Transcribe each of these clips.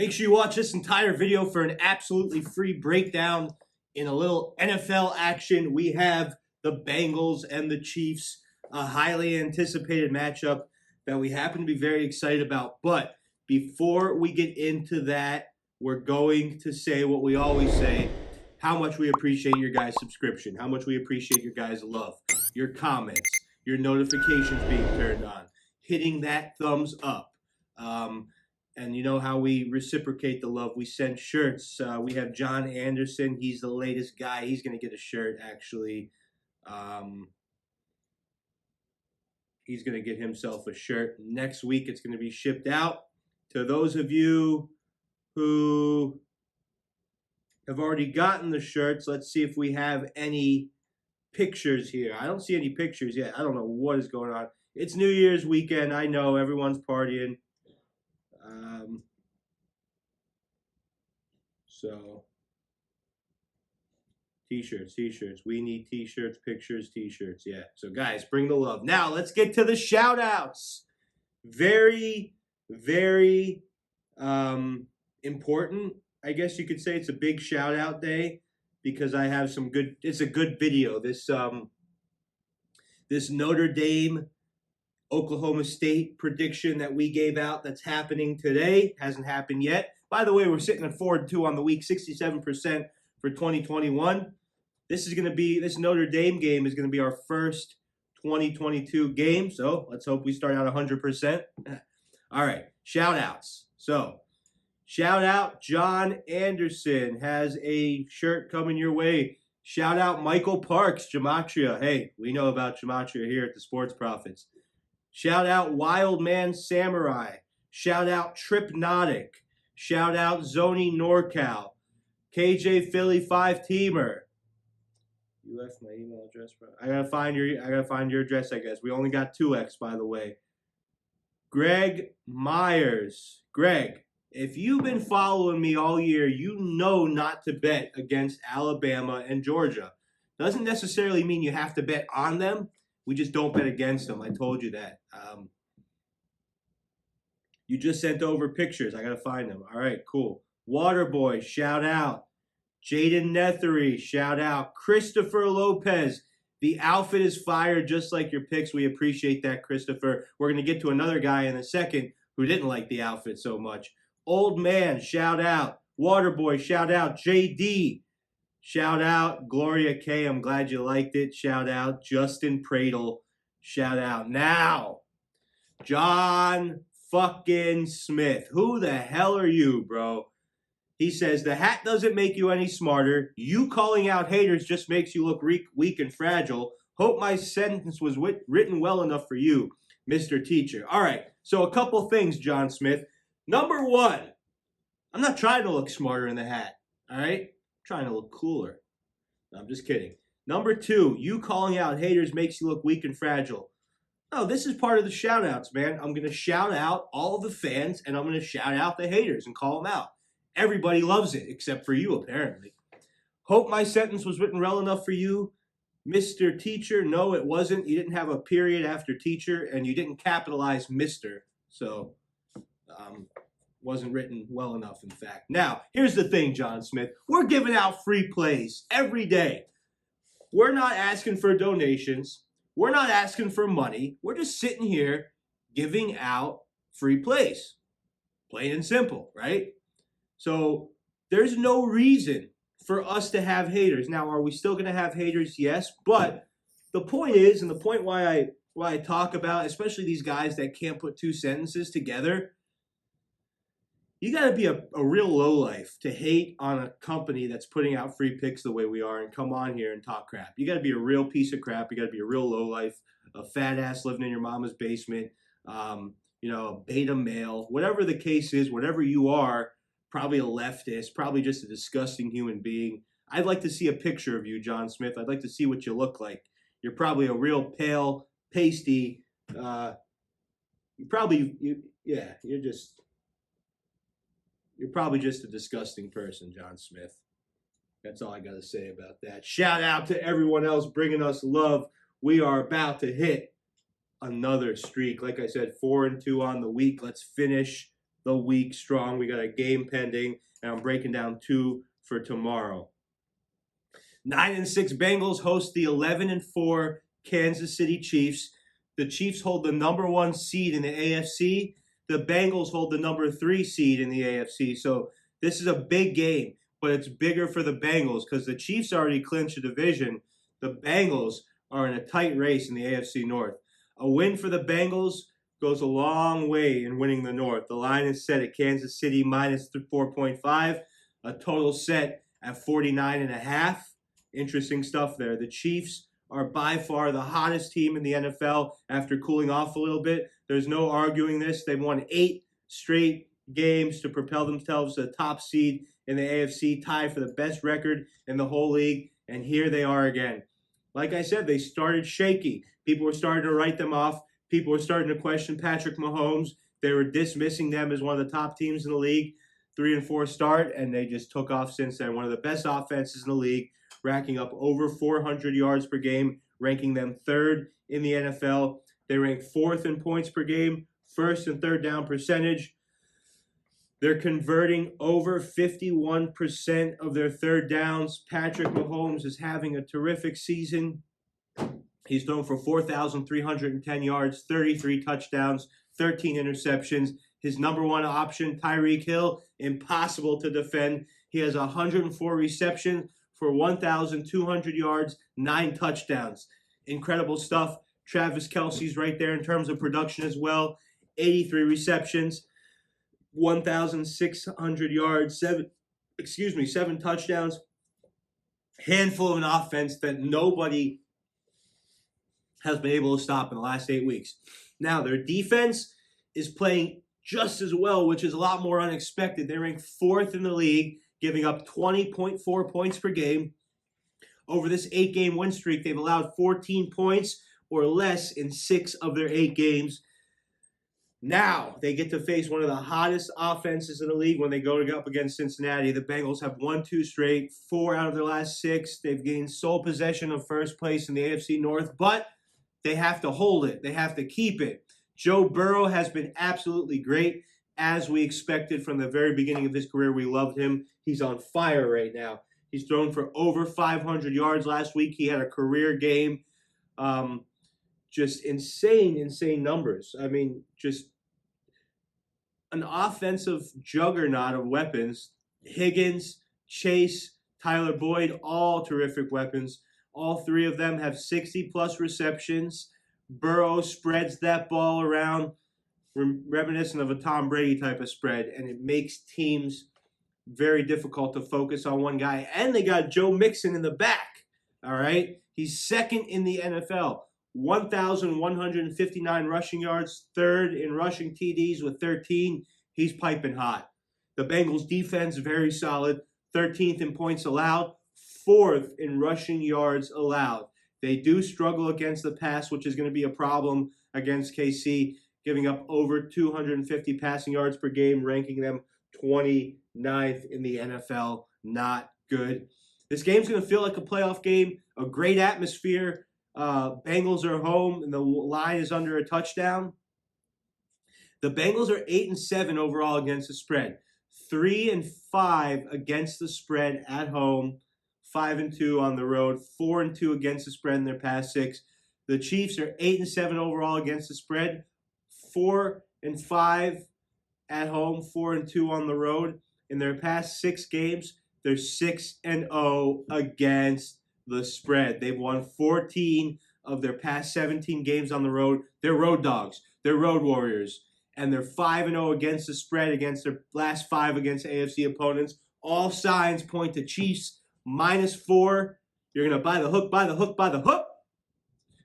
Make sure you watch this entire video for an absolutely free breakdown in a little NFL action. We have the Bengals and the Chiefs, a highly anticipated matchup that we happen to be very excited about. But before we get into that, we're going to say what we always say, how much we appreciate your guys' subscription, how much we appreciate your guys' love, your comments, your notifications being turned on, hitting that thumbs up. And you know how we reciprocate the love. We send shirts. We have John Anderson. He's the latest guy. He's going to get a shirt, actually. He's going to get himself a shirt. Next week, it's going to be shipped out. To those of you who have already gotten the shirts, let's see if we have any pictures here. I don't see any pictures yet. I don't know what is going on. It's New Year's weekend. I know everyone's partying. So, t-shirts. We need t-shirts, pictures, t-shirts. Yeah. So, guys, bring the love. Now, let's get to the shout-outs. Very, very important. I guess you could say it's a big shout-out day because I have some good. It's a good video. This Notre Dame Oklahoma State prediction that we gave out that's happening today. Hasn't happened yet. By the way, we're sitting at 4-2 on the week, 67% for 2021. This Notre Dame game is going to be our first 2022 game. So let's hope we start out 100%. All right, shout outs. So shout out John Anderson has a shirt coming your way. Shout out Michael Parks, Gematria. Hey, we know about Gematria here at the Sports Prophets. Shout out Wild Man Samurai. Shout out Tripnotic. Shout out Zoni NorCal. KJ Philly 5-teamer. You left my email address, bro. I gotta find your address, I guess. We only got 2X, by the way. Greg Myers. Greg, if you've been following me all year, you know not to bet against Alabama and Georgia. Doesn't necessarily mean you have to bet on them. We just don't bet against them. I told you that. You just sent over pictures. I got to find them. All right, cool. Waterboy, shout out. Jaden Nethery, shout out. Christopher Lopez, the outfit is fire just like your picks. We appreciate that, Christopher. We're going to get to another guy in a second who didn't like the outfit so much. Old Man, shout out. Waterboy, shout out. JD, shout out. Gloria K, I'm glad you liked it. Shout out. Justin Pradle, shout out. Now, John fucking Smith. Who the hell are you, bro? He says, the hat doesn't make you any smarter. You calling out haters just makes you look weak and fragile. Hope my sentence was written well enough for you, Mr. Teacher. All right, so a couple things, John Smith. Number one, I'm not trying to look smarter in the hat, all right? I'm trying to look cooler. No, I'm just kidding. Number two, you calling out haters makes you look weak and fragile. No, this is part of the shout-outs, man. I'm going to shout out all of the fans, and I'm going to shout out the haters and call them out. Everybody loves it, except for you, apparently. Hope my sentence was written well enough for you, Mr. Teacher. No, it wasn't. You didn't have a period after teacher, and you didn't capitalize Mr. So, wasn't written well enough, in fact. Now, here's the thing, John Smith. We're giving out free plays every day. We're not asking for donations. We're not asking for money. We're just sitting here giving out free plays. Plain and simple, right? So there's no reason for us to have haters. Now, are we still going to have haters? Yes. But the point is, and the point why I talk about, especially these guys that can't put two sentences together, you got to be a real lowlife to hate on a company that's putting out free picks the way we are and come on here and talk crap. You got to be a real piece of crap. You got to be a real lowlife, a fat ass living in your mama's basement, a beta male, whatever the case is, whatever you are, probably a leftist, probably just a disgusting human being. I'd like to see a picture of you, John Smith. I'd like to see what you look like. You're probably a real pale, pasty, you're probably just a disgusting person, John Smith. That's all I got to say about that. Shout out to everyone else bringing us love. We are about to hit another streak. Like I said, 4-2 on the week. Let's finish the week strong. We got a game pending, and I'm breaking down 2 for tomorrow. 9-6 Bengals host the 11-4 Kansas City Chiefs. The Chiefs hold the number 1 seed in the AFC. The Bengals hold the number 3 seed in the AFC. So this is a big game, but it's bigger for the Bengals because the Chiefs already clinched a division. The Bengals are in a tight race in the AFC North. A win for the Bengals goes a long way in winning the North. The line is set at Kansas City minus 4.5. A total set at 49.5. Interesting stuff there. The Chiefs are by far the hottest team in the NFL after cooling off a little bit. There's no arguing this. They've won 8 straight games to propel themselves to the top seed in the AFC, tied for the best record in the whole league, and here they are again. Like I said, they started shaky. People were starting to write them off. People were starting to question Patrick Mahomes. They were dismissing them as one of the top teams in the league. 3-4 start, and they just took off since then. One of the best offenses in the league, racking up over 400 yards per game, ranking them 3rd in the NFL. They rank 4th in points per game, 1st and 3rd down percentage. They're converting over 51% of their 3rd downs. Patrick Mahomes is having a terrific season. He's thrown for 4,310 yards, 33 touchdowns, 13 interceptions. His number 1 option, Tyreek Hill, impossible to defend. He has 104 receptions for 1,200 yards, 9 touchdowns. Incredible stuff. Travis Kelce's right there in terms of production as well. 83 receptions, 1,600 yards, 7 touchdowns. Handful of an offense that nobody has been able to stop in the last 8 weeks. Now, their defense is playing just as well, which is a lot more unexpected. They rank 4th in the league, giving up 20.4 points per game. Over this 8-game win streak, they've allowed 14 points or less in 6 of their 8 games. Now they get to face one of the hottest offenses in the league when they go up against Cincinnati. The Bengals have won 2 straight, 4 out of their last 6. They've gained sole possession of first place in the AFC North, but they have to hold it. They have to keep it. Joe Burrow has been absolutely great, as we expected from the very beginning of his career. We loved him. He's on fire right now. He's thrown for over 500 yards last week. He had a career game. Just insane numbers. I mean, just an offensive juggernaut of weapons. Higgins, Chase, Tyler Boyd, all terrific weapons. All 3 of them have 60-plus receptions. Burrow spreads that ball around, reminiscent of a Tom Brady type of spread, and it makes teams very difficult to focus on one guy. And they got Joe Mixon in the back, all right? He's 2nd in the NFL, 1,159 rushing yards, 3rd in rushing TDs with 13. He's piping hot. The Bengals defense, very solid, 13th in points allowed, 4th in rushing yards allowed. They do struggle against the pass, which is going to be a problem against KC, giving up over 250 passing yards per game, ranking them 29th in the NFL. Not good. This game's going to feel like a playoff game, a great atmosphere. Bengals are home, and the line is under a touchdown. The Bengals are 8-7 overall against the spread, 3-5 against the spread at home, 5-2 on the road, 4-2 against the spread in their past 6. The Chiefs are 8-7 overall against the spread, 4-5 at home, 4-2 on the road. In their past 6 games, they're 6-0 against the spread. They've won 14 of their past 17 games on the road. They're road dogs. They're road warriors. And they're 5-0 against the spread against their last 5 against AFC opponents. All signs point to Chiefs -4. You're going to buy the hook, buy the hook, buy the hook.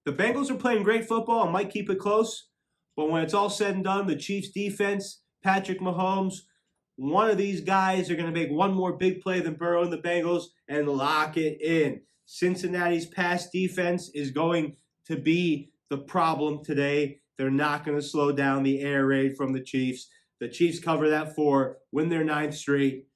The Bengals are playing great football and might keep it close. But when it's all said and done, the Chiefs defense, Patrick Mahomes, one of these guys are going to make one more big play than Burrow and the Bengals and lock it in. Cincinnati's pass defense is going to be the problem today. They're not going to slow down the air raid from the Chiefs. The Chiefs cover that 4, win their 9th straight,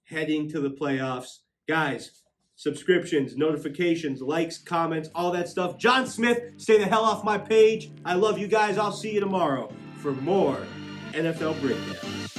heading to the playoffs. Guys, subscriptions, notifications, likes, comments, all that stuff. John Smith, stay the hell off my page. I love you guys. I'll see you tomorrow for more NFL breakdowns.